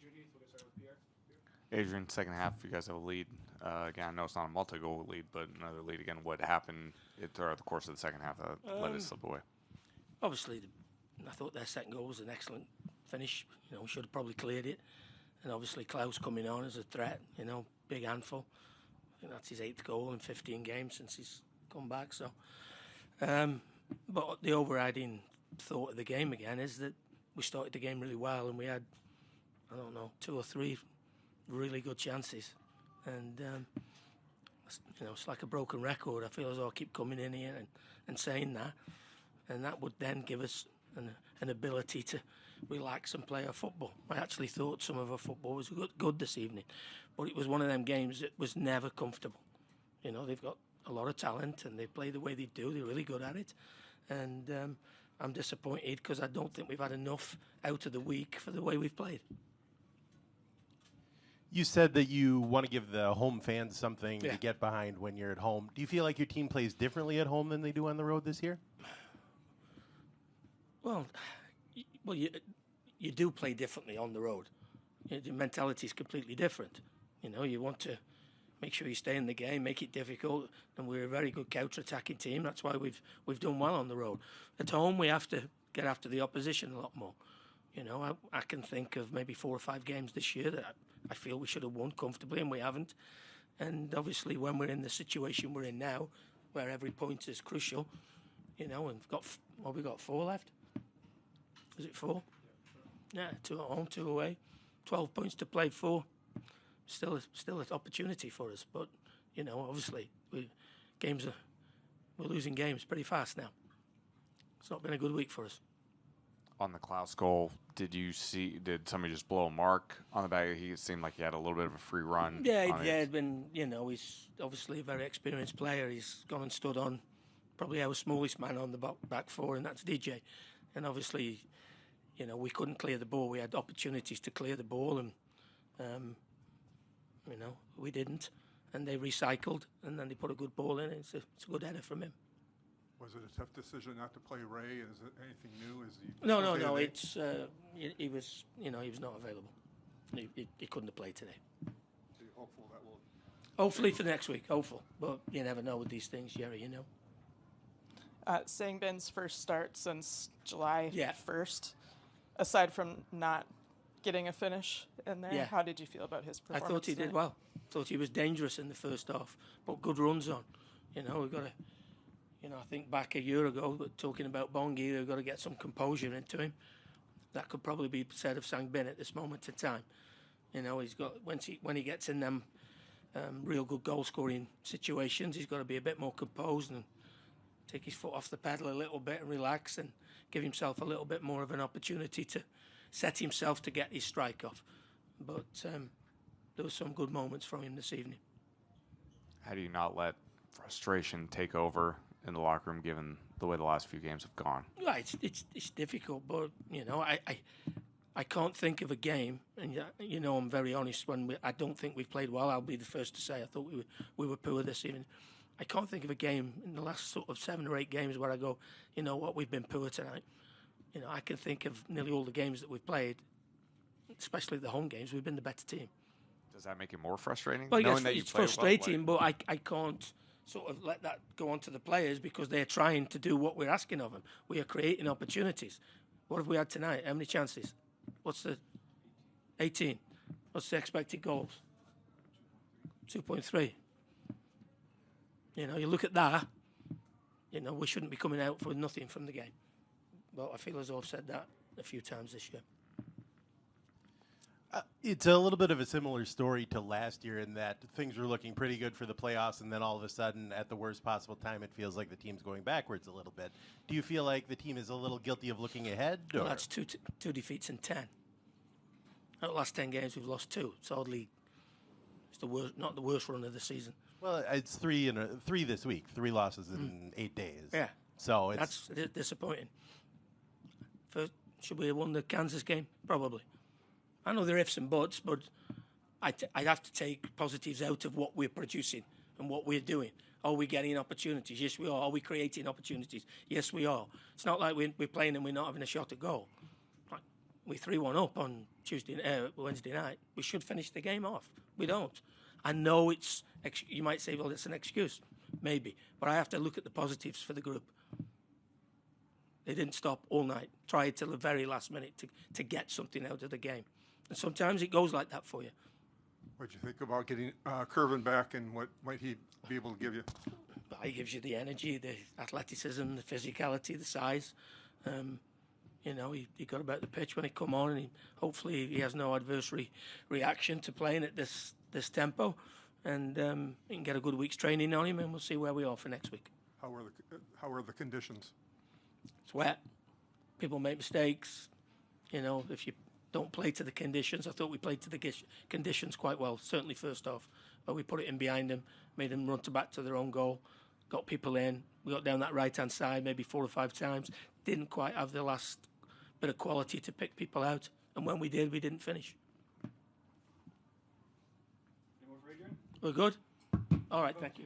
Adrian Heath, we'll start with Pierre. Adrian, second half, you guys have a lead. Again, I know it's not a multi-goal lead, but another lead. Again, what happened throughout the course of the second half that let it slip away? Obviously, I thought their second goal was an excellent finish. We should have probably cleared it. And obviously, Klaus coming on as a threat, big handful. I think that's his 8th goal in 15 games since he's come back. So, but the overriding thought of the game again is that we started the game really well and we had, 2 or 3 really good chances. And, it's like a broken record. I feel as though I keep coming in here and saying that. And that would then give us an ability to relax and play our football. I actually thought some of our football was good this evening. But it was one of them games that was never comfortable. They've got a lot of talent and they play the way they do. They're really good at it. And I'm disappointed because I don't think we've had enough out of the week for the way we've played. You said that you want to give the home fans something to get behind when you're at home. Do you feel like your team plays differently at home than they do on the road this year? Well, you do play differently on the road. The mentality is completely different. You want to make sure you stay in the game, make it difficult, and we're a very good counter-attacking team. That's why we've done well on the road. At home, we have to get after the opposition a lot more. I can think of maybe 4 or 5 games this year that I feel we should have won comfortably, and we haven't. And obviously, when we're in the situation we're in now, where every point is crucial, and we've got 4 left. Is it 4? Yeah, 2 at home, 2 away, 12 points to play for. Still an opportunity for us, but obviously we're losing games pretty fast now. It's not been a good week for us. On the Klaus goal, did somebody just blow a mark on the back? He seemed like he had a little bit of a free run. Yeah, he's he's obviously a very experienced player. He's gone and stood on probably our smallest man on the back 4, and that's DJ. And obviously, we couldn't clear the ball. We had opportunities to clear the ball, and we didn't. And they recycled, and then they put a good ball in. It's a good header from him. Was it a tough decision not to play Ray? Is it anything new? No. It's he was not available. He couldn't have played today. So you're hopeful that will. Hopefully for next week. Hopeful, but you never know with these things, Jerry. Sangben's first start since July 1st. Aside from not getting a finish in there, how did you feel about his performance? I thought he did well. Thought he was dangerous in the first half, but good runs on. We've got to. I think back a year ago, talking about Bongi, we've got to get some composure into him. That could probably be said of Sangben at this moment in time. He's got when he gets in them real good goal scoring situations, he's got to be a bit more composed and take his foot off the pedal a little bit and relax and give himself a little bit more of an opportunity to set himself to get his strike off. But there were some good moments from him this evening. How do you not let frustration take over in the locker room, given the way the last few games have gone? Yeah, it's difficult, but I can't think of a game, and I'm very honest. I don't think we've played well. I'll be the first to say I thought we were poor this evening. I can't think of a game in the last sort of 7 or 8 games where I go, we've been poor tonight. I can think of nearly all the games that we've played, especially the home games. We've been the better team. Does that make it more frustrating? Well, yes, it's frustrating, but I can't sort of let that go on to the players because they're trying to do what we're asking of them. We are creating opportunities. What have we had tonight? How many chances? What's the 18? What's the expected goals? 2.3. You look at that, we shouldn't be coming out for nothing from the game. But I feel as though I've said that a few times this year. It's a little bit of a similar story to last year in that things were looking pretty good for the playoffs, and then all of a sudden, at the worst possible time, it feels like the team's going backwards a little bit. Do you feel like the team is a little guilty of looking ahead? Well, that's two defeats in 10. Out of the last 10 games, we've lost 2. It's hardly not the worst run of the season. Well, it's 3 this week. 3 losses in 8 days. Yeah. So that's disappointing. Should we have won the Kansas game? Probably. I know there are ifs and buts, but I'd have to take positives out of what we're producing and what we're doing. Are we getting opportunities? Yes, we are. Are we creating opportunities? Yes, we are. It's not like we're playing and we're not having a shot at goal. we 3-1 up on Wednesday night. We should finish the game off. We don't. I know you might say, well, it's an excuse. Maybe. But I have to look at the positives for the group. They didn't stop all night. Tried till the very last minute to get something out of the game. And sometimes it goes like that for you. What do you think about getting Curvin back, and what might he be able to give you? He gives you the energy, the athleticism, the physicality, the size. He got about the pitch when he come on, and hopefully he has no adversary reaction to playing at this tempo. And he can get a good week's training on him, and we'll see where we are for next week. How are the conditions? It's wet. People make mistakes. If you don't play to the conditions, I thought we played to the conditions quite well, certainly first half. But we put it in behind them, made them run back to their own goal, got people in. We got down that right-hand side maybe 4 or 5 times. Didn't quite have the last bit of quality to pick people out. And when we did, we didn't finish. Any more for Adrian? We're good? All right, thank you.